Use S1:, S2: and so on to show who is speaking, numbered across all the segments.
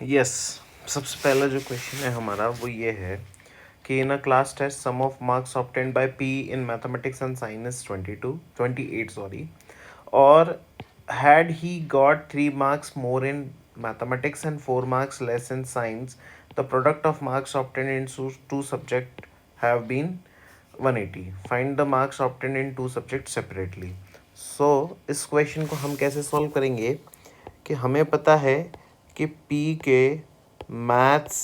S1: Yes सबसे पहला जो क्वेश्चन है हमारा वो ये है कि in a class test sum of marks obtained by P in mathematics and science 28 sorry, और had he got 3 marks more in mathematics and 4 marks less in science, the product of marks obtained in two subjects have been 180. Find the marks obtained in two subjects separately. So इस question को हम कैसे solve करेंगे कि हमें पता है कि P के मैथ्स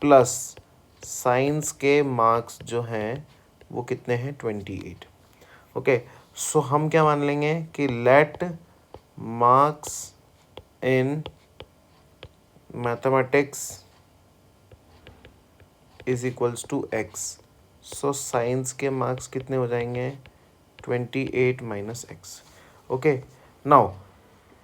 S1: प्लस साइंस के मार्क्स जो हैं वो कितने हैं 28. ओके, सो हम क्या मान लेंगे कि let marks in mathematics is equals to x. So science के मार्क्स कितने हो जाएंगे 28 माइनस एक्स. ओके, नाउ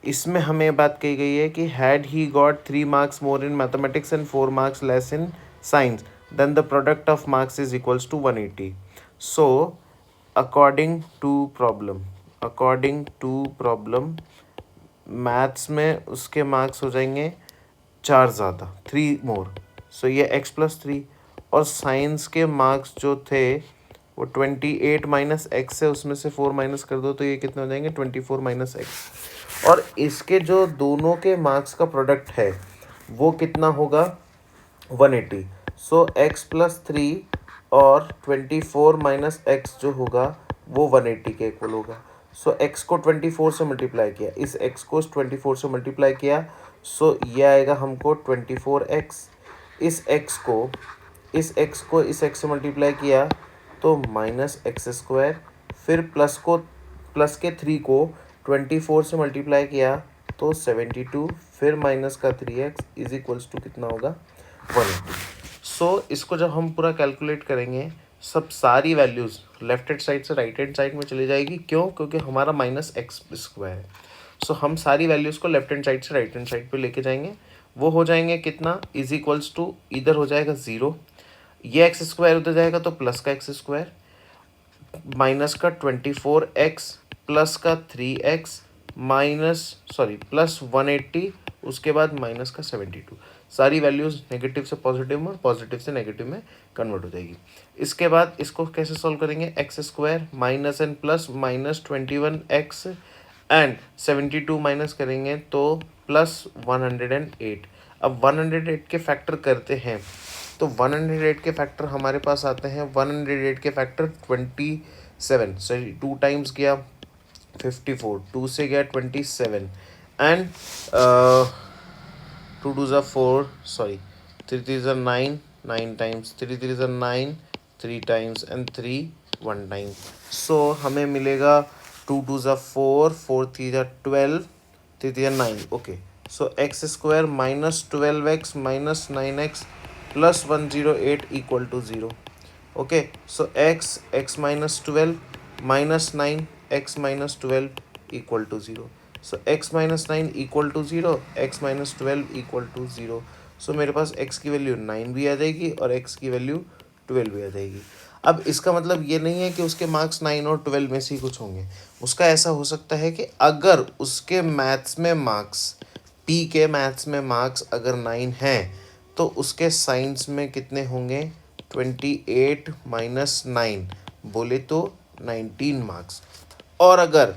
S1: इसमें हमें बात कही गई है कि had he got 3 marks more in mathematics and 4 marks less in science then the product of marks is equals to 180. So according to problem maths में उसके मार्क्स हो जाएंगे 4 ज़्यादा, 3 मोर. सो ये x प्लस 3. और साइंस के मार्क्स जो थे वो 28 माइनस एक्स है, उसमें से 4 माइनस कर दो तो ये कितने हो जाएंगे 24 माइनस एक्स. और इसके जो दोनों के मार्क्स का प्रोडक्ट है वो कितना होगा 180. सो x प्लस 3 और 24 माइनस एक्स जो होगा वो 180 के इक्वल होगा. सो x को 24 से मल्टीप्लाई किया, इस x को 24 से मल्टीप्लाई किया, सो ये आएगा हमको 24x. इस x को इस x से मल्टीप्लाई किया तो माइनस एक्स स्क्वायर. फिर प्लस के 3 को 24 से मल्टीप्लाई किया तो 72. फिर माइनस का 3x इज इक्वल्स टू कितना होगा 180. सो इसको जब हम पूरा कैलकुलेट करेंगे सब सारी वैल्यूज़ लेफ्ट हैंड साइड से राइट हैंड साइड में चली जाएगी. क्यों? क्योंकि हमारा माइनस एक्स स्क्वायर है. सो हम सारी वैल्यूज़ को लेफ्ट हैंड साइड से राइट हैंड साइड पे लेके जाएंगे. वो हो जाएंगे कितना इज इक्वल्स टू, इधर हो जाएगा 0, ये एक्स स्क्वायर उधर जाएगा तो प्लस का एक्स स्क्वायर, माइनस का 24x प्लस का 3x प्लस 180, उसके बाद माइनस का 72. सारी वैल्यूज़ नेगेटिव से पॉजिटिव में, पॉजिटिव से नेगेटिव में कन्वर्ट हो जाएगी. इसके बाद इसको कैसे सॉल्व करेंगे, x square minus n plus minus 21x and 72 minus करेंगे तो प्लस 108. अब 108 के फैक्टर करते हैं तो 108 के फैक्टर हमारे पास आते हैं 108 के फैक्टर 27. सॉरी 2 टाइम्स गया 54, 2 से गया 27 एंड 2 2 ज़ा 4, सॉरी 3 3 ज़ा 9, 9 टाइम्स, 3 3 ज़ा 9, 3 टाइम्स एंड 3 1 टाइम. सो हमें मिलेगा 2 2 ज़ा 4, 4 3 ज़ा 12, 3 3 ज़ा 9. Okay, so x square minus 12x minus 9x plus 108 equal to 0. Okay, so x minus 12 minus 9 x minus 12 equal to 0. So x minus 9 equal to 0, x minus 12 equal to 0. So मेरे पास x की value 9 भी आ जाएगी और x की value 12 भी आ जाएगी. अब इसका मतलब ये नहीं है कि उसके मार्क्स 9 और 12 में से ही कुछ होंगे. उसका ऐसा हो सकता है कि अगर उसके मैथ्स में मार्क्स, p के मैथ्स में मार्क्स अगर 9 हैं तो उसके साइंस में कितने होंगे 28 माइनस 9 बोले तो 19 मार्क्स. और अगर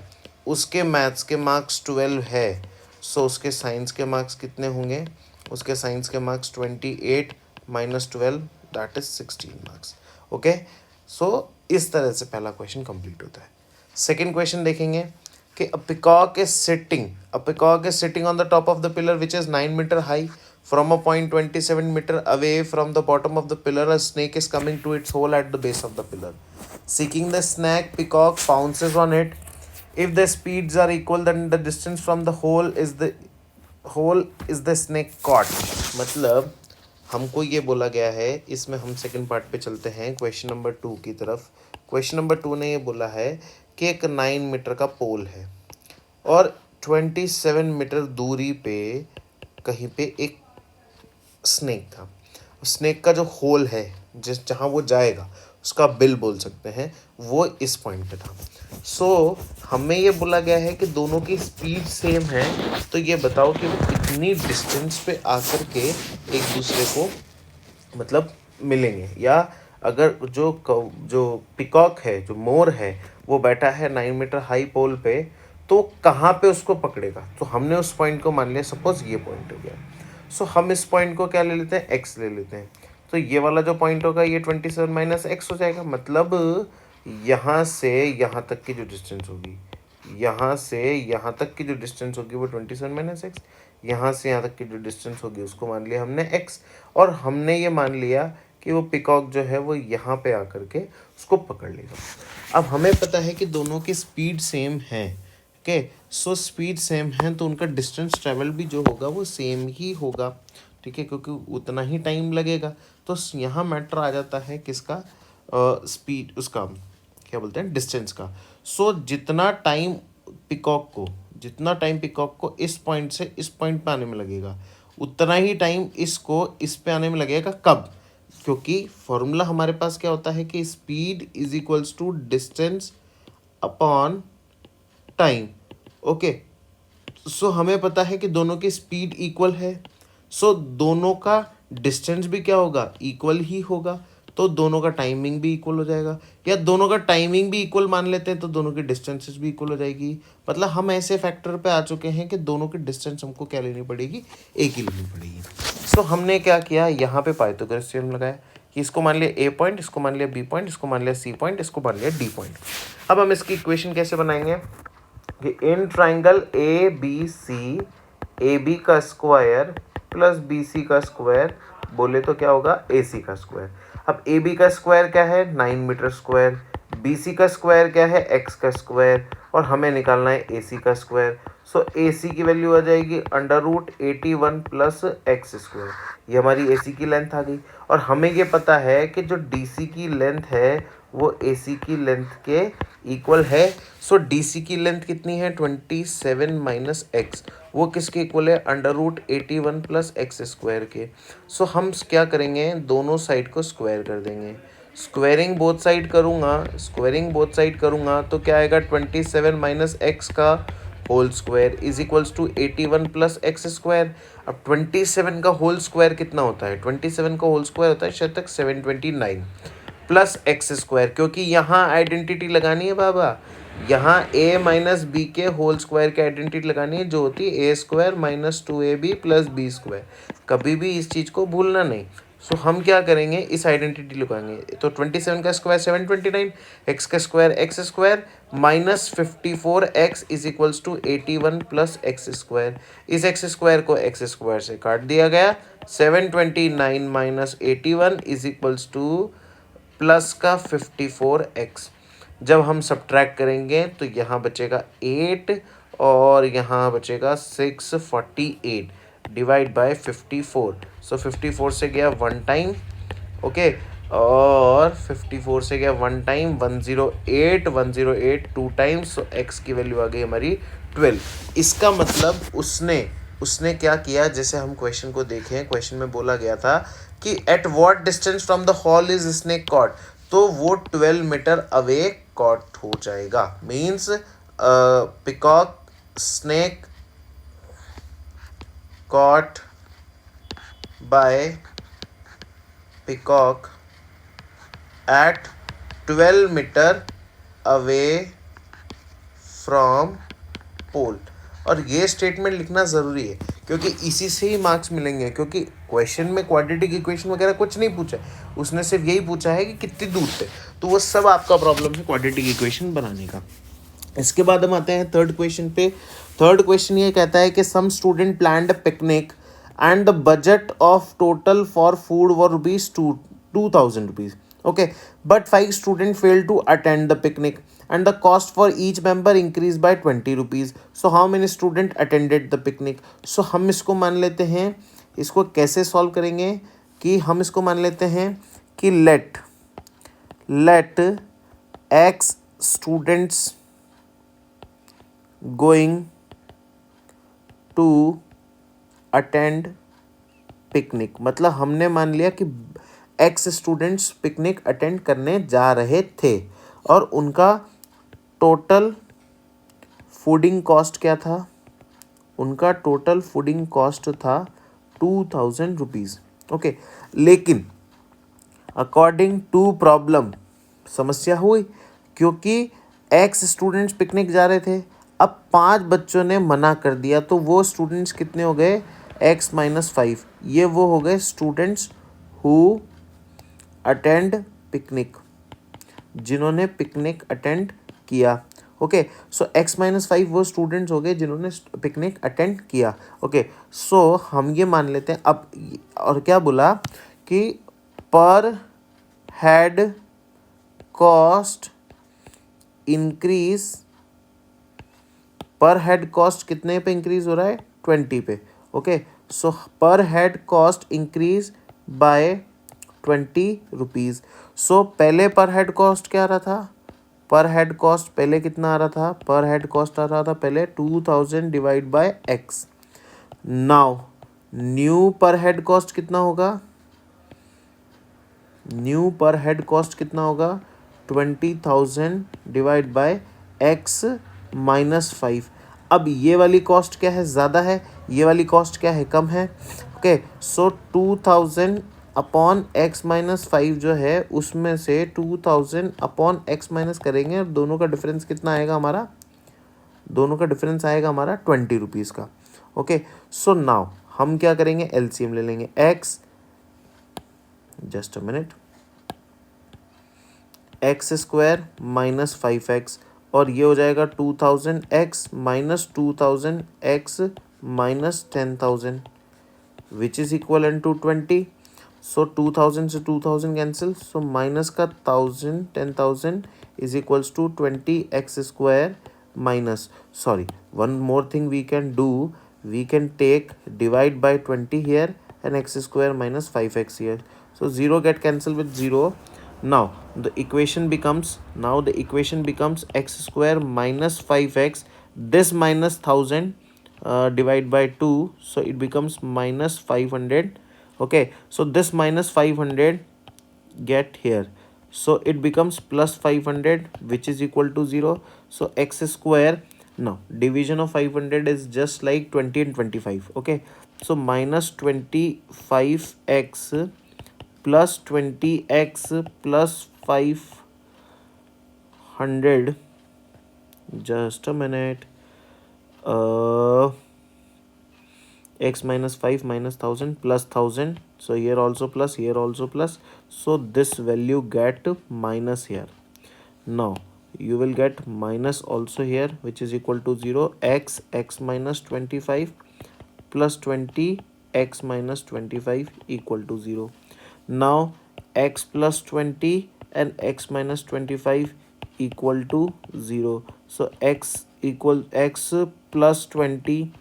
S1: उसके मैथ्स के मार्क्स 12 है सो उसके साइंस के मार्क्स कितने होंगे, उसके साइंस के marks 28 minus 12 that is 16 marks. Okay, so इस तरह से पहला क्वेश्चन कंप्लीट होता है. सेकेंड क्वेश्चन देखेंगे कि a peacock is sitting on the top of the pillar which is 9 meter high. From a point 27 meter away from the bottom of the pillar, a snake is coming to its hole at the base of the pillar. Seeking the snake, peacock pounces on it. If the speeds are equal, then the distance from the hole is the snake caught. मतलब हमको ये बोला गया है, इसमें हम second part पे चलते हैं क्वेश्चन नंबर 2 की तरफ. क्वेश्चन नंबर 2 ने ये बोला है कि एक 9 मीटर का पोल है और 27 मीटर दूरी पे कहीं पे एक स्नेक था. स्नेक का जो होल है जिस जहाँ वो जाएगा उसका बिल बोल सकते हैं, वो इस पॉइंट पे था। सो हमें ये बोला गया है कि दोनों की स्पीड सेम है, तो ये बताओ कि वो कितनी डिस्टेंस पे आकर के एक दूसरे को मतलब मिलेंगे, या अगर जो पिकॉक है, जो मोर है, वो बैठा है 9 मीटर हाई पोल पे, तो कहाँ पे उसको पकड़ेगा। तो हमने उस पॉइंट को मान लिया, सपोज ये पॉइंट हो गया। सो हम इस पॉइंट को क्या ले लेते हैं, एक्स ले लेते हैं। तो ये वाला जो पॉइंट होगा ये 27 माइनस एक्स हो जाएगा, मतलब यहाँ से यहाँ तक की जो डिस्टेंस होगी, यहाँ से यहाँ तक की जो डिस्टेंस होगी वो 27 माइनस एक्स, यहाँ से यहाँ तक की जो डिस्टेंस होगी उसको मान लिया हमने एक्स, और हमने ये मान लिया कि वो पिकॉक जो है वो यहाँ पे आकर के उसको पकड़ लेगा। अब हमें पता है कि दोनों की स्पीड सेम है, ओके। सो स्पीड सेम है तो उनका डिस्टेंस ट्रेवल भी जो होगा वो सेम ही होगा, ठीक है, क्योंकि उतना ही टाइम लगेगा। तो यहाँ मैटर आ जाता है किसका, स्पीड, उसका क्या बोलते हैं, डिस्टेंस का। सो जितना टाइम पिकॉक को इस पॉइंट से इस पॉइंट पे आने में लगेगा, उतना ही टाइम इसको इस पे आने में लगेगा। कब? क्योंकि फॉर्मूला हमारे पास क्या होता है कि speed is equals to distance upon time, okay. So हमें पता है कि दोनों की स्पीड इक्वल है, सो दोनों का डिस्टेंस भी क्या होगा, इक्वल ही होगा, तो दोनों का टाइमिंग भी इक्वल हो जाएगा। या दोनों का टाइमिंग भी इक्वल मान लेते हैं तो दोनों की डिस्टेंसेस भी इक्वल हो जाएगी। मतलब हम ऐसे फैक्टर पे आ चुके हैं कि दोनों की डिस्टेंस हमको क्या लेनी पड़ेगी, एक ही लेनी पड़ेगी। सो हमने क्या किया, यहाँ पे पाइथागोरस थ्योरम लगाया कि इसको मान लिया ए पॉइंट, इसको मान लिया बी पॉइंट, इसको मान लिया सी पॉइंट, इसको मान लिया डी पॉइंट। अब हम इसकी इक्वेशन कैसे बनाएंगे कि in triangle A B C, A B का स्क्वायर प्लस बी सी का स्क्वायर बोले तो क्या होगा, ए सी का स्क्वायर। अब ए बी का स्क्वायर क्या है, 9 मीटर स्क्वायर, बी सी का स्क्वायर क्या है, एक्स का स्क्वायर, और हमें निकालना है ए सी का स्क्वायर। सो ए सी की वैल्यू आ जाएगी √81 प्लस एक्स स्क्वायर, ये हमारी ए सी की लेंथ आ गई। और हमें ये पता है कि जो डी सी की लेंथ है वो ए सी की लेंथ के इक्वल है। सो डी सी की लेंथ कितनी है, 27 माइनस एक्स, वो किसके इक्वल है, √81 प्लस एक्स स्क्वायर के। सो हम क्या करेंगे, दोनों साइड को स्क्वायर कर देंगे। स्क्वायरिंग बोथ साइड करूँगा तो क्या आएगा, 27 माइनस एक्स का whole square is equals to 81 plus x square. अब 27 का होल स्क्वायर कितना होता है, 27 का होल स्क्वायर होता है शायद तक 729 प्लस एक्स स्क्वायर, क्योंकि यहाँ आइडेंटिटी लगानी है बाबा, यहाँ a माइनस बी के होल स्क्वायर की आइडेंटिटी लगानी है, जो होती है A square minus 2ab plus B square. कभी भी इस चीज़ को भूलना नहीं। सो हम क्या करेंगे, इस आइडेंटिटी लगाएंगे। तो 27 का स्क्वायर 729, एक्स का square x square minus 54x is equals to 81 plus x square. इस एक्स स्क्वायर को एक्स स्क्वायर से काट दिया गया, 729 minus 81 is equals to plus का 54x। जब हम सब्ट्रैक्ट करेंगे तो यहाँ बचेगा 8 और यहाँ बचेगा 648 डिवाइड बाय 54। सो 54 से गया 1 टाइम, ओके, और 54 से गया 1 टाइम, 108 2 टाइम्स, सो एक्स की वैल्यू आ गई हमारी 12। इसका मतलब उसने क्या किया, जैसे हम क्वेश्चन को देखें, क्वेश्चन में बोला गया था कि at what distance from the hole is snake caught, तो वो 12 मीटर अवे कॉट हो जाएगा। Means peacock snake caught by peacock at 12 meter away from pole। और ये स्टेटमेंट लिखना ज़रूरी है क्योंकि इसी से ही मार्क्स मिलेंगे, क्योंकि क्वेश्चन में क्वाड्रेटिक इक्वेशन वगैरह कुछ नहीं पूछा, उसने सिर्फ यही पूछा है कि कितनी दूर थे, तो वो सब आपका प्रॉब्लम है क्वाड्रेटिक इक्वेशन बनाने का। इसके बाद हम आते हैं थर्ड क्वेश्चन पे। थर्ड क्वेश्चन ये कहता है कि some student planned a picnic and the budget of total for food were ₹2,000, okay, but 5 students failed to attend the picnic and the cost for each member increased by ₹20। so how many students attended the picnic? so हम इसको मान लेते हैं, इसको कैसे solve करेंगे कि हम इसको मान लेते हैं कि let x students going to attend picnic, मतलब हमने मान लिया कि एक्स स्टूडेंट्स पिकनिक अटेंड करने जा रहे थे और उनका टोटल फूडिंग कॉस्ट क्या था? उनका टोटल फूडिंग कॉस्ट था 2000 रुपीज़। ओके, लेकिन अकॉर्डिंग टू प्रॉब्लम समस्या हुई क्योंकि एक्स स्टूडेंट्स पिकनिक जा रहे थे। अब 5 बच्चों ने मना कर दिया तो वो स्टूडेंट्स कितने हो गए? x-5। ये वो हो गए स्टूडेंट्स हु अटेंड पिकनिक, जिन्होंने पिकनिक अटेंड किया। ओके, सो x-5 वो स्टूडेंट्स हो गए जिन्होंने पिकनिक अटेंड किया। ओके, सो हम ये मान लेते हैं अब। और क्या बोला कि पर हेड कॉस्ट इंक्रीज, पर हेड कॉस्ट कितने पे इंक्रीज हो रहा है? 20 पे। Okay, so per head cost increase by 20 rupees. So पहले पर हेड कॉस्ट क्या आ रहा था? पर हेड कॉस्ट पहले कितना आ रहा था? पर हेड कॉस्ट आ रहा था पहले 2000 divide by x. Now new पर हेड कॉस्ट कितना होगा? न्यू पर हेड कॉस्ट कितना होगा? 20,000 डिवाइड बाय x-5। अब ये वाली कॉस्ट क्या है? ज़्यादा है। ये वाली कॉस्ट क्या है? कम है। ओके, सो 2000 अपॉन x-5 जो है उसमें से 2000 अपॉन x माइनस करेंगे और दोनों का डिफरेंस कितना आएगा हमारा? दोनों का डिफरेंस आएगा हमारा 20 रुपीज़ का। ओके, सो नाउ हम क्या करेंगे? एलसीएम ले लेंगे। x, just a minute, x² minus 5x और ये हो जाएगा 2000x minus 2000x minus 10,000 which is equal to 20। So 2000 से 2000 कैंसिल, सो माइनस का 1000 10,000 is equals to 20x² minus, sorry, one more thing we can do, we can take divide by 20 here and x² minus 5x here. So 0 get cancelled with 0. Now the equation becomes x² minus 5x. This minus 1000 divide by 2, so it becomes minus 500. Okay, so this minus 500 get here, so it becomes plus 500 which is equal to 0. So x square, now division of 500 is just like 20 and 25. Okay, so minus 25x plus 20x plus 500, just a minute, x minus 5 minus 1000 plus 1000, so here also plus, here also plus, so this value get minus here. Now you will get minus also here which is equal to 0. X minus 25 plus 20 x minus 25 equal to 0. Now x plus 20 and x minus 25 equal to 0. So x plus 20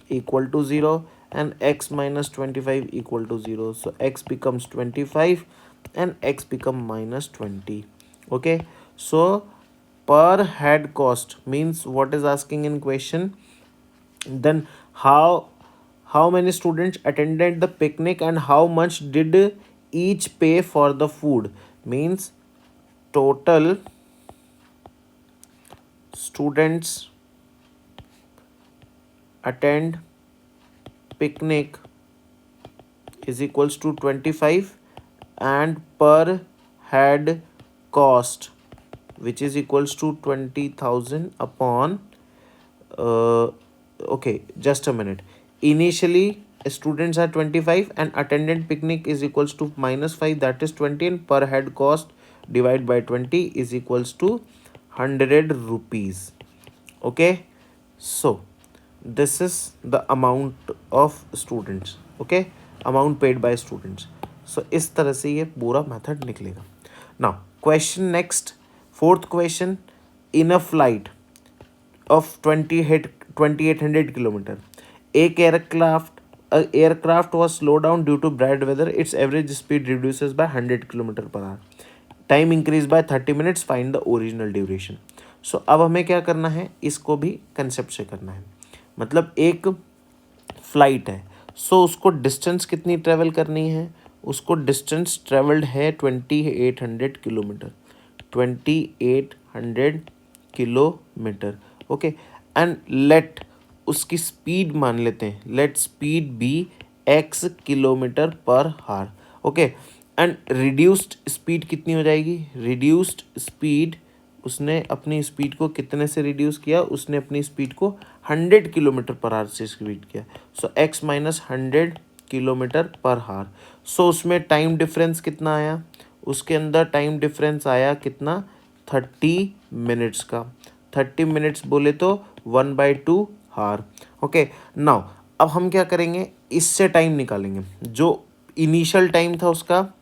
S1: equal to 0 and x minus 25 equal to 0. So x becomes 25 and x become minus 20. Okay, so per head cost means what is asking in question, then how many students attended the picnic and how much did each pay for the food, means total students attend picnic is equals to 25 and per head cost which is equals to 20,000 upon okay, just a minute, initially students are 25 and attended picnic is equals to minus 5, that is 20, and per head cost divided by 20 is equals to 100 rupees. Okay, so this is the amount of students. Okay, amount paid by students. So इस तरह से ये पूरा method निकलेगा. Now question next, fourth question, in a flight of 2800 kilometer, एक aircraft was slowed down due to bad weather. Its average speed reduces by 100 kilometre per hour. Time increase by 30 minutes. Find the original duration. So अब हमें क्या करना है, इसको भी concept से करना है. मतलब एक फ्लाइट है, सो उसको डिस्टेंस कितनी ट्रेवल करनी है, उसको डिस्टेंस ट्रेवल्ड है 2800 kilometre, 2800 kilometre. Okay, and let उसकी स्पीड मान लेते हैं, let speed be x kilometre per hour. Okay, and reduced speed कितनी हो जाएगी? रिड्यूस्ड स्पीड, उसने अपनी स्पीड को कितने से रिड्यूस किया? उसने अपनी स्पीड को 100 किलोमीटर पर आवर से स्पीड किया। सो x माइनस 100 किलोमीटर पर हार। सो उसमें टाइम डिफरेंस कितना आया? उसके अंदर टाइम डिफरेंस आया कितना? 30 मिनट्स का। 30 मिनट्स बोले तो 1/2 हार। ओके, नाउ अब हम क्या करेंगे, इससे टाइम निकालेंगे। जो इनिशियल टाइम था उसका,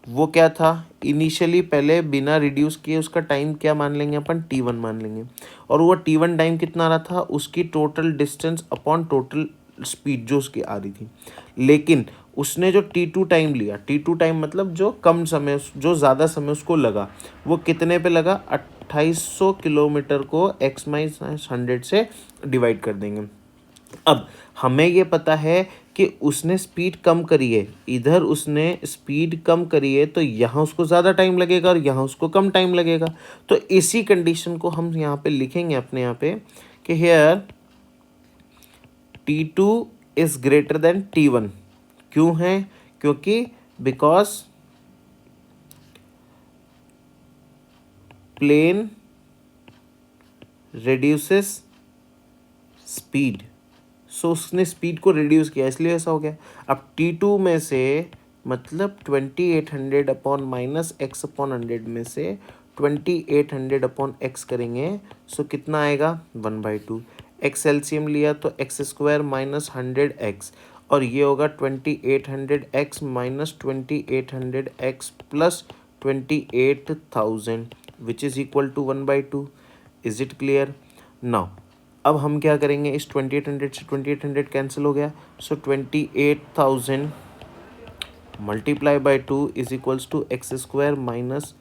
S1: वो क्या था? इनिशियली पहले बिना रिड्यूस किए उसका टाइम क्या मान लेंगे अपन? t1 मान लेंगे। और वो t1 टाइम कितना आ रहा था? उसकी total distance upon total speed जो उसकी आ रही थी। लेकिन उसने जो t2 टाइम लिया, t2 टाइम मतलब जो कम समय, जो ज़्यादा समय उसको लगा, वो कितने पे लगा? 2800 किलोमीटर को x माइनस 100 से डिवाइड कर देंगे। अब हमें ये पता है कि उसने स्पीड कम करी है, इधर उसने स्पीड कम करी है, तो यहाँ उसको ज़्यादा टाइम लगेगा और यहाँ उसको कम टाइम लगेगा। तो इसी कंडीशन को हम यहाँ पे लिखेंगे अपने यहाँ पे कि hair T2 is greater than T1। क्यों है? क्योंकि बिकॉज प्लेन रिड्यूसेस स्पीड। सो उसने स्पीड को रिड्यूस किया, इसलिए ऐसा हो गया। अब T2 में से मतलब 2800 अपॉन माइनस एक्स अपॉन 100 में से 2800 अपॉन एक्स करेंगे, सो कितना आएगा? 1/2। एक्स एलसीएम लिया तो एक्स स्क्वायर माइनस 100x, और ये होगा 2800x minus 2800x plus 28,000 which is equal to 1/2। Is it clear? Now अब हम क्या करेंगे, इस 2800 से 2800 कैंसिल हो गया, so 28,000 multiply by 2 is equals to x square minus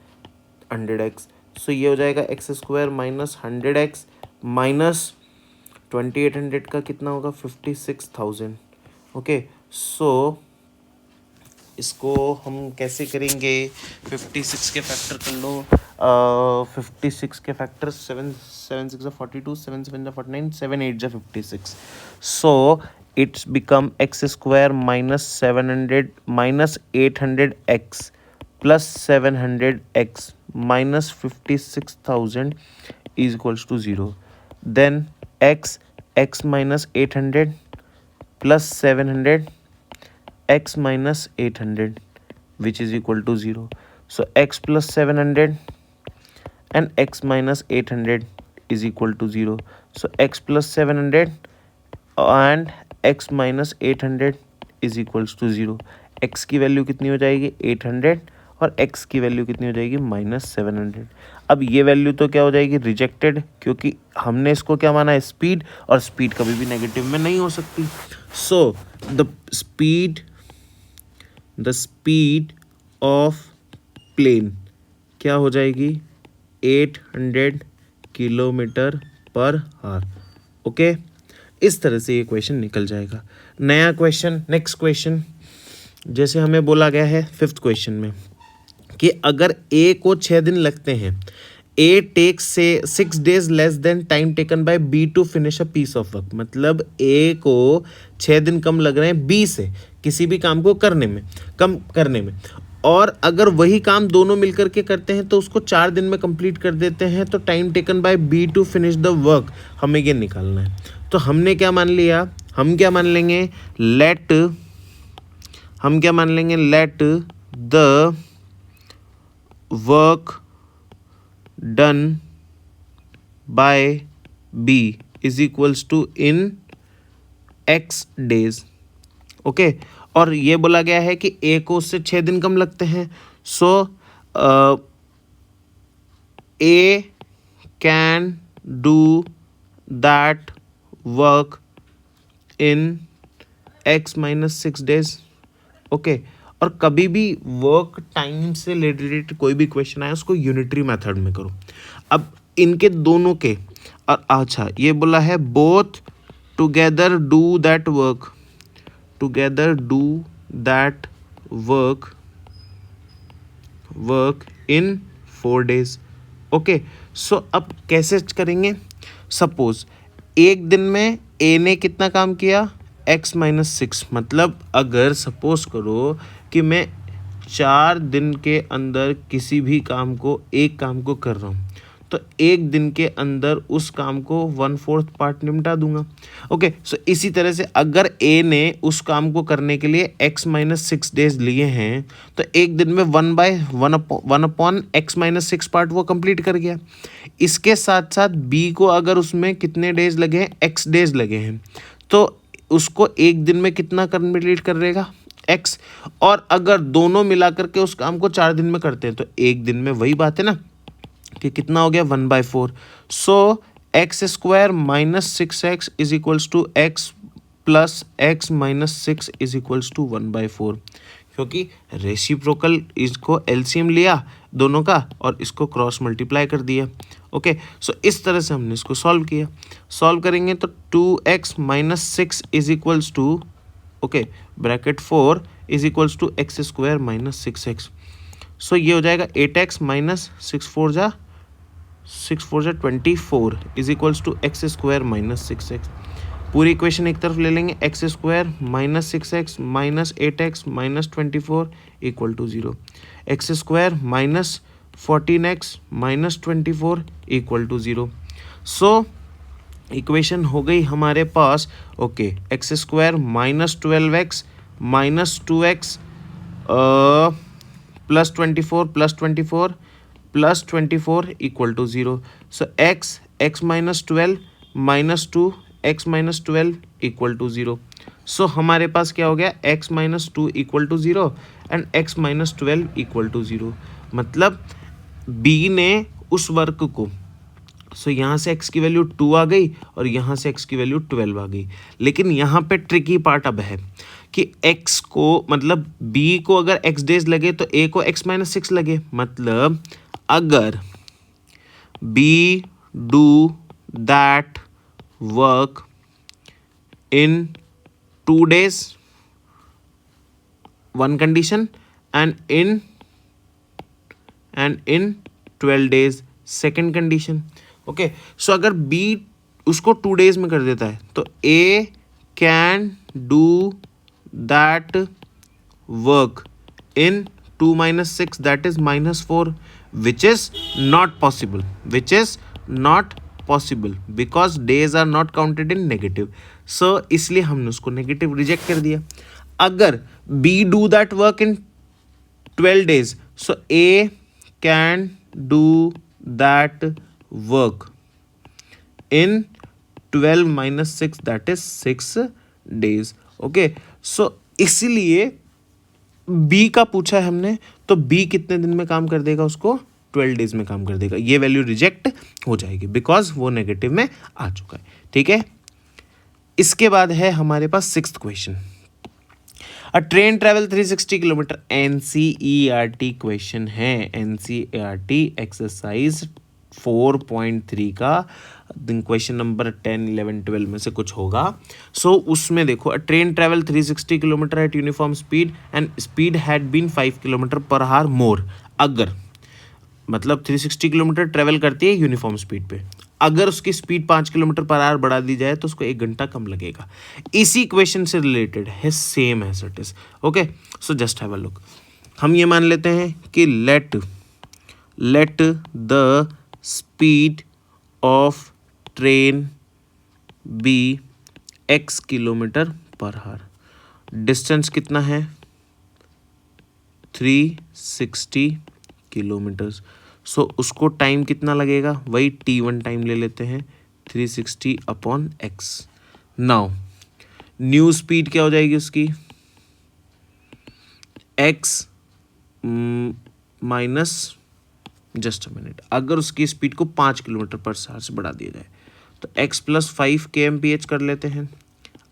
S1: 100x। So ये हो जाएगा x square minus 100x minus 2800 का कितना होगा? 56,000। ओके, सो इसको हम कैसे करेंगे? 56 के फैक्टर कर लो। 56 के factor 7 7 6 42, 7 7 49, 7 8 56। So it's become x square minus 700 minus 800x plus 700x minus 56,000 is equals to 0। Then x minus 800 plus 700 x minus 800 which is equal to 0. So x plus 700 and x minus 800 is equal to 0. So x plus 700 and x minus 800 is equals to 0. x की value कितनी हो जाएगी? 800 और x की value कितनी हो जाएगी? Minus 700। अब ये वैल्यू तो क्या हो जाएगी? रिजेक्टेड, क्योंकि हमने इसको क्या माना है? स्पीड, और स्पीड कभी भी नेगेटिव में नहीं हो सकती। So the speed of plane क्या हो जाएगी? 800 किलोमीटर पर आवर। ओके, इस तरह से ये क्वेश्चन निकल जाएगा। नया क्वेश्चन, नेक्स्ट क्वेश्चन, जैसे हमें बोला गया है 5th क्वेश्चन में कि अगर ए को 6 दिन लगते हैं, ए टेक्स से 6 days less than time taken by B to finish a piece of work. मतलब ए को 6 दिन कम लग रहे हैं बी से किसी भी काम को करने में, और अगर वही काम दोनों मिलकर के करते हैं तो उसको 4 दिन में कंप्लीट कर देते हैं, तो time taken by B to finish the work हमें ये निकालना है। तो हमने क्या मान लिया? हम क्या मान लेंगे? Let the work done by B is equals to in x days. Okay, और ये बोला गया है कि ए को उससे 6 दिन कम लगते हैं। So A can do that work in x minus 6 days। Okay, और कभी भी वर्क टाइम से रिलेटेड कोई भी क्वेश्चन आए उसको यूनिटरी मेथड में करो। अब इनके दोनों के, और अच्छा ये बोला है both together do that work in 4 days। Okay, so अब कैसे करेंगे? सपोज एक दिन में ए ने कितना काम किया? x-6। मतलब अगर सपोज करो कि मैं 4 दिन के अंदर किसी भी काम को, एक काम को कर रहा हूँ, तो एक दिन के अंदर उस काम को 1/4 पार्ट निपटा दूंगा। ओके, सो इसी तरह से अगर ए ने उस काम को करने के लिए x-6 डेज लिए हैं, तो एक दिन में 1/1/x-6 पार्ट वो कंप्लीट कर गया। इसके साथ साथ बी को अगर उसमें कितने डेज लगे हैं? x डेज लगे हैं, तो उसको एक दिन में कितना कंप्लीट कर देगा? x। और अगर दोनों मिला करके उस काम को 4 दिन में करते हैं, तो एक दिन में वही बात है ना कि कितना हो गया? 1/4। सो x² - 6x = x + x - 6 = 1/4, क्योंकि रेसिप्रोकल इसको एलसीएम लिया दोनों का और इसको क्रॉस मल्टीप्लाई कर दिया। ओके, सो इस तरह से हमने इसको सॉल्व किया। सॉल्व करेंगे तो 2x - 6 = okay bracket 4 = x² - 6x। सो ये हो जाएगा 8x - 6 × 4 = 24 = x² - 6x। पूरी इक्वेशन एक तरफ ले लेंगे, x² - 6x - 8x - 24 = 0, x² - 14x - 24 = 0। So equation हो गई हमारे पास। Okay, x² - 12x - 2x + 24 + 24 + 24 = 0। So x - 12 - 2 x - 12 = 0। सो हमारे पास क्या हो गया? x - 2 = 0 and x - 12 = 0। मतलब b ने उस वर्क को, सो यहाँ से x की वैल्यू 2 आ गई और यहाँ से x की वैल्यू 12 आ गई। लेकिन यहाँ पे ट्रिकी पार्ट अब है कि x को, मतलब b को अगर x डेज लगे तो a को x - 6 लगे। मतलब अगर b do that work in 2 days, one condition, and in 12 days, second condition। Okay, सो अगर b उसको 2 days में कर देता है तो a can do that work in 2 - 6, that is -4, which is not possible because days are not counted in negative। so इसलिए हमने उसको नेगेटिव रिजेक्ट कर दिया। अगर b do that work in 12 days, so a can do that work in 12 - 6, that is 6 days। Okay, सो इसलिए b का पूछा है हमने, तो b कितने दिन में काम कर देगा? उसको 12 डेज में काम कर देगा। ये वैल्यू रिजेक्ट हो जाएगी बिकॉज वो नेगेटिव में आ चुका है। ठीक है, इसके बाद है हमारे पास 6th क्वेश्चन। अ train travel 360 kilometre, NCERT question है, NCERT एक्सरसाइज 4.3 का क्वेश्चन नंबर 10, 11, 12 में से कुछ होगा। सो उसमें देखो, a train travel 360 kilometre at uniform speed and speed had been 5 kilometre per hour more. अगर, मतलब 360 किलोमीटर ट्रेवल करती है यूनिफॉर्म स्पीड पे, अगर उसकी स्पीड 5 किलोमीटर पर आवर बढ़ा दी जाए तो उसको 1 घंटा कम लगेगा। इसी क्वेश्चन से रिलेटेड है, same as it is. Okay, so just have a look. हम ये मान लेते हैं कि let the speed of train be x kilometre per hour. Distance कितना है? 360 किलोमीटर्स। सो उसको टाइम कितना लगेगा? वही t1 टाइम ले लेते हैं, 360/x। नाउ न्यू स्पीड क्या हो जाएगी उसकी? x minus, just a minute, अगर उसकी स्पीड को 5 किलोमीटर पर आवर से बढ़ा दिया जाए तो x + 5 kmph कर लेते हैं।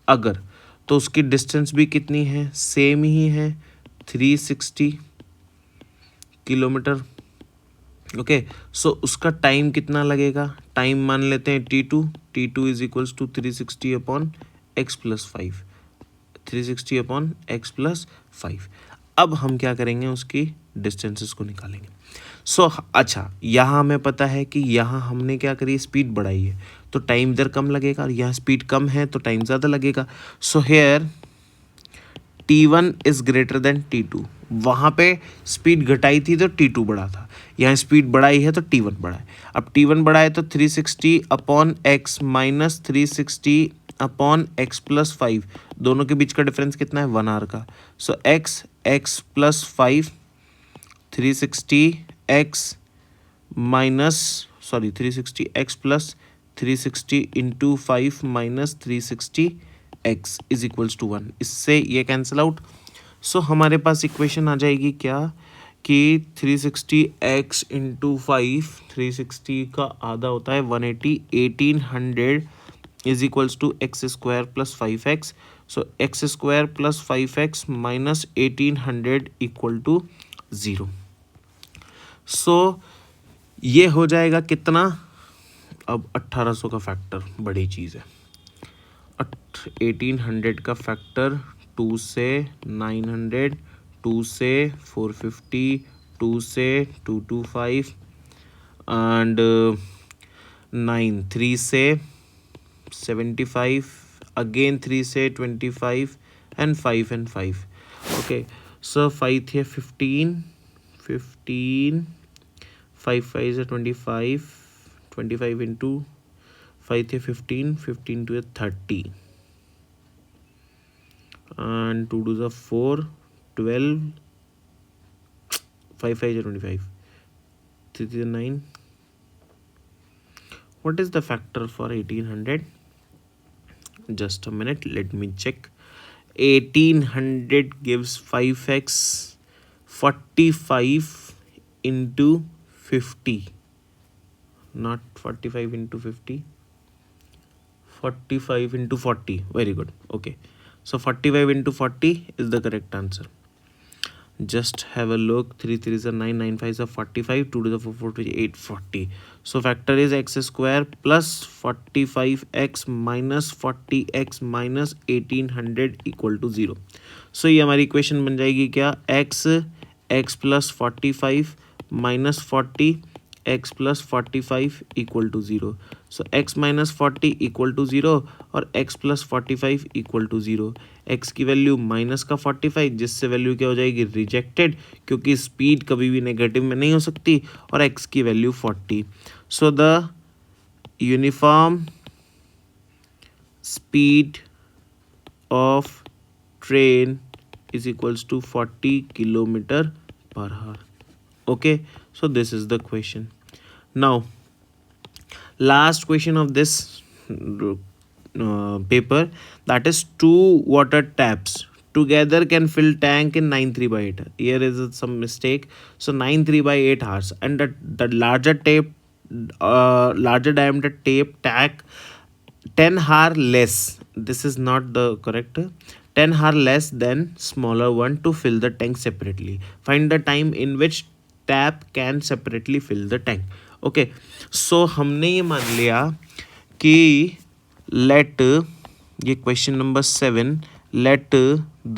S1: अगर, तो उसकी डिस्टेंस भी कितनी है? सेम ही है, 360 किलोमीटर। ओके, सो उसका टाइम कितना लगेगा? टाइम मान लेते हैं t2 = 360/x + 5, 360/x + 5। अब हम क्या करेंगे, उसकी डिस्टेंसेस को निकालेंगे। अच्छा, यहाँ हमें पता है कि यहाँ हमने क्या करी, स्पीड बढ़ाई है, तो टाइम इधर कम लगेगा, और यहाँ स्पीड कम है तो टाइम ज़्यादा लगेगा। So here T1 is greater than T2। वहाँ पे स्पीड घटाई थी तो T2 बढ़ा था, यहाँ स्पीड बढ़ाई है तो T1 बढ़ा है। अब T1 बढ़ा है तो 360 upon x minus 360 upon x plus 5, दोनों के बीच का डिफरेंस कितना है, 1 आवर का। So x plus 5, 360 x minus 360 x plus 360 into 5 minus 360 x is equals to 1। इससे ये कैंसिल आउट। सो हमारे पास इक्वेशन आ जाएगी क्या, कि 360 एक्स इंटू 5, 360 का आधा होता है 180, 1800 is equals to x square plus 5x। So x square plus 5x minus 1800 equal to 0। So ये हो जाएगा कितना, अब 1800 का फैक्टर बड़ी चीज़ है। 1800 का फैक्टर 2 से 900, 2 से 450, 2 से 225 एंड 9, 3 से 75, अगेन 3 से 25 एंड 5 and 5। ओके, सो 5 थे 15, 5 5 से 25, 25 इंटू 5 थे 15, 15 to 30 and 2 to the 4, 12, 5 5 is 25, 3 to the 9. What is the factor for 1800? Just a minute, let me check. 1800 gives 5x, 45 into 50, not 45 into 50, 45 into 40. Very good. Okay, so 45 into 40 is the correct answer. Just have a look. 3 3 is a 9, 9 5 is a 45, 2 to the 4 4 to 8, 40. So factor is x square plus 45x minus 40x minus 1800 equal to 0. So ये हमारी equation बन जाएगी क्या, x plus 45 minus 40 x plus 45 equal to 0. So x minus 40 equal to 0 और x plus 45 equal to 0। x की value minus का 45, जिससे value क्या हो जाएगी, रिजेक्टेड, क्योंकि स्पीड कभी भी नेगेटिव में नहीं हो सकती, और x की value 40। So the uniform speed of train is equals to 40 kilometer per hour. Okay, so this is the question. Now last question of this paper, that is 2 water taps together can fill tank in 9 3/8. Here is some mistake. So 9 3/8 hours, and the larger tape larger diameter tape tack 10 hour less, this is not the correct, 10 hour less than smaller one to fill the tank separately. Find the time in which tap can separately fill the tank. Okay, so हमने ये मान लिया कि let, ये question number 7, let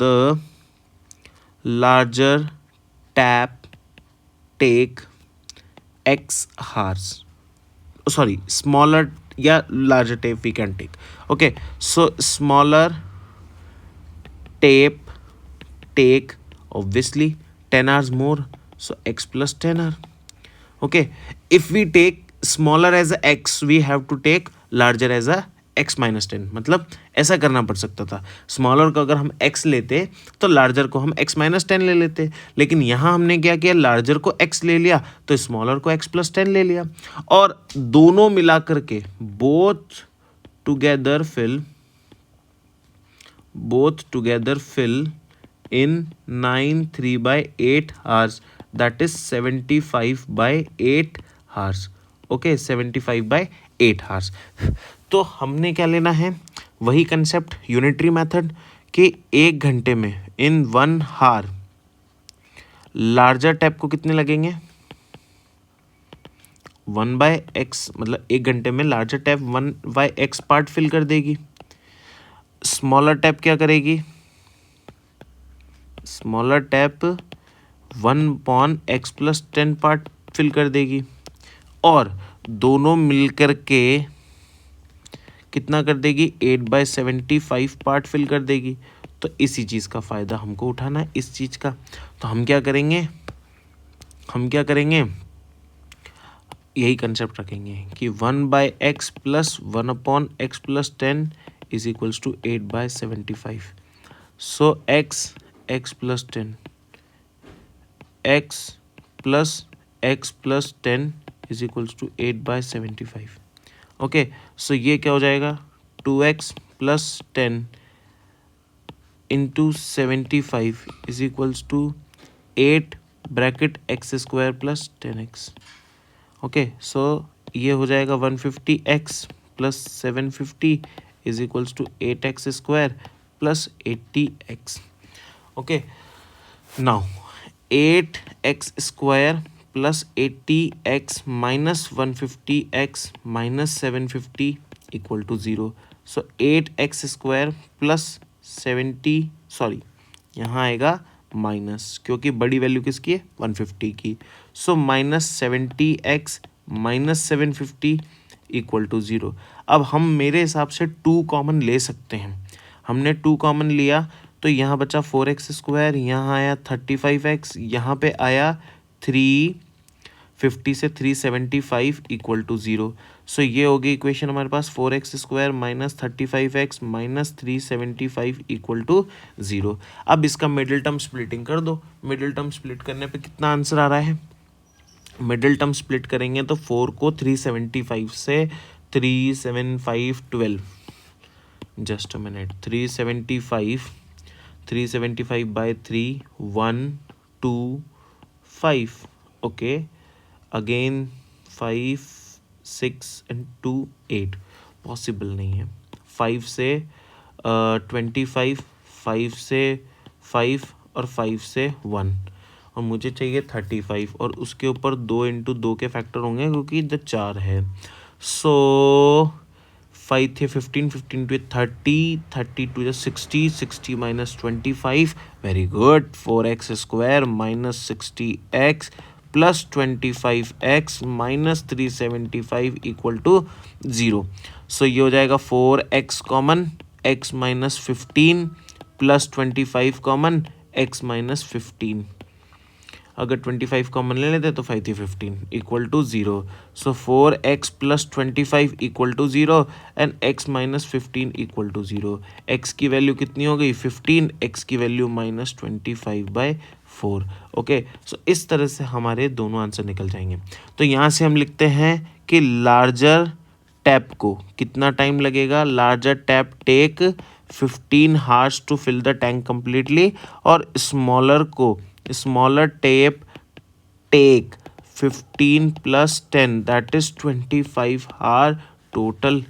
S1: the larger tap take x hours, sorry, smaller, yeah, larger tape we can take. Okay, so smaller tape take obviously 10 hours more, so x plus 10 hour. Okay, if we take smaller as a x, we have to take larger as a x minus 10, मतलब ऐसा करना पड़ सकता था। Smaller को अगर हम x लेते तो लार्जर को हम x माइनस 10 ले लेते, लेकिन यहाँ हमने क्या किया, लार्जर को x ले लिया तो स्मॉलर को x प्लस 10 ले लिया, और दोनों मिला करके both together fill in 9 3/8 hours, that is 75/8 hours. Okay, 75/8 hours. तो हमने क्या लेना है, वही कंसेप्ट, यूनिटरी मेथड, कि 1 घंटे में इन 1 hour लार्जर टैप को कितने लगेंगे, 1/x, मतलब 1 घंटे में larger tap 1/x part fill कर देगी, स्मॉलर टैप क्या करेगी, smaller tap 1/x+10 part fill कर देगी और दोनों मिलकर के कितना कर देगी, 8/75 पार्ट फिल कर देगी। तो इसी चीज़ का फ़ायदा हमको उठाना है, इस चीज़ का। तो हम क्या करेंगे, यही कंसेप्ट रखेंगे कि 1/x + 1/x+10 is equals to 8/75। So x + 10 x + 10 is equals to 8/75। Okay, so ये क्या हो जाएगा, 2x + 10 into 75 is equals to 8(x² + 10x। Okay, so ये हो जाएगा 150x + 750 is equals to 8x² + 80x। Okay, now 8x² + 80x minus 150x minus 750 equal to 0। So 8x² + 70, sorry यहाँ आएगा minus, क्योंकि बड़ी वैल्यू किसकी है, 150 की। सो -70x - 750 इक्वल टू 0। अब हम मेरे हिसाब से 2 कॉमन ले सकते हैं। हमने 2 कॉमन लिया तो यहाँ बचा 4x², यहाँ आया 35x, यहाँ पे आया 350 से 375 इक्वल टू 0। सो ये होगी इक्वेशन हमारे पास 4x² - 35x - 375 इक्वल टू 0। अब इसका मिडिल टर्म स्प्लिटिंग कर दो। मिडिल टर्म स्प्लिट करने पे कितना आंसर आ रहा है, मिडिल टर्म स्प्लिट करेंगे तो 4 को 375 से 375 12, just a minute, 375/3 1 2 5। Okay, again 5 6 and 2 8 possible नहीं है। 5 से 25, 5 से 5 और 5 से 1, और मुझे चाहिए 35, और उसके ऊपर 2 × 2 के फैक्टर होंगे क्योंकि इधर 4 है। सो 5 थे 15, 15 to 30, 30 to 60, 60 - 25, very good, 4x² - 60x + 25x - 375 equal to 0। So ये हो जाएगा 4x common, x - 15 + 25 common, x - 15। अगर 25 कॉमन ले लेते तो 5 थी 15 equal to 0। So 4x + 25 equal to 0 and x - 15 equal to 0। x की वैल्यू कितनी हो गई, 15, x की वैल्यू -25/4। ओके, सो इस तरह से हमारे दोनों आंसर निकल जाएंगे। तो यहाँ से हम लिखते हैं कि लार्जर टैप को कितना टाइम लगेगा, larger tap take 15 hours to fill the tank completely, और smaller tap take 15 + 10 that is 25 hour total.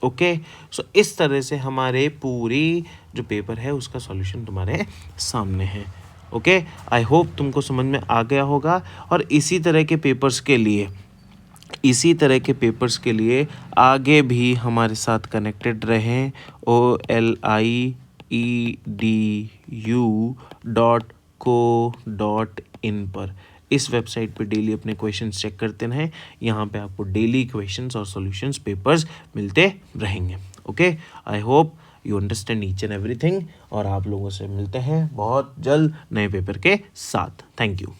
S1: Okay, so इस तरह से हमारे पूरी जो पेपर है उसका सॉल्यूशन तुम्हारे सामने है। ओके, आई होप तुमको समझ में आ गया होगा। और इसी तरह के पेपर्स के लिए आगे भी हमारे साथ कनेक्टेड रहें। OLIEDU.co.in पर, इस वेबसाइट पे डेली अपने क्वेश्चंस चेक करते रहें। यहाँ पे आपको डेली क्वेश्चंस और सॉल्यूशंस पेपर्स मिलते रहेंगे। Okay, I hope you understand each and everything, और आप लोगों से मिलते हैं बहुत जल्द नए पेपर के साथ। Thank you.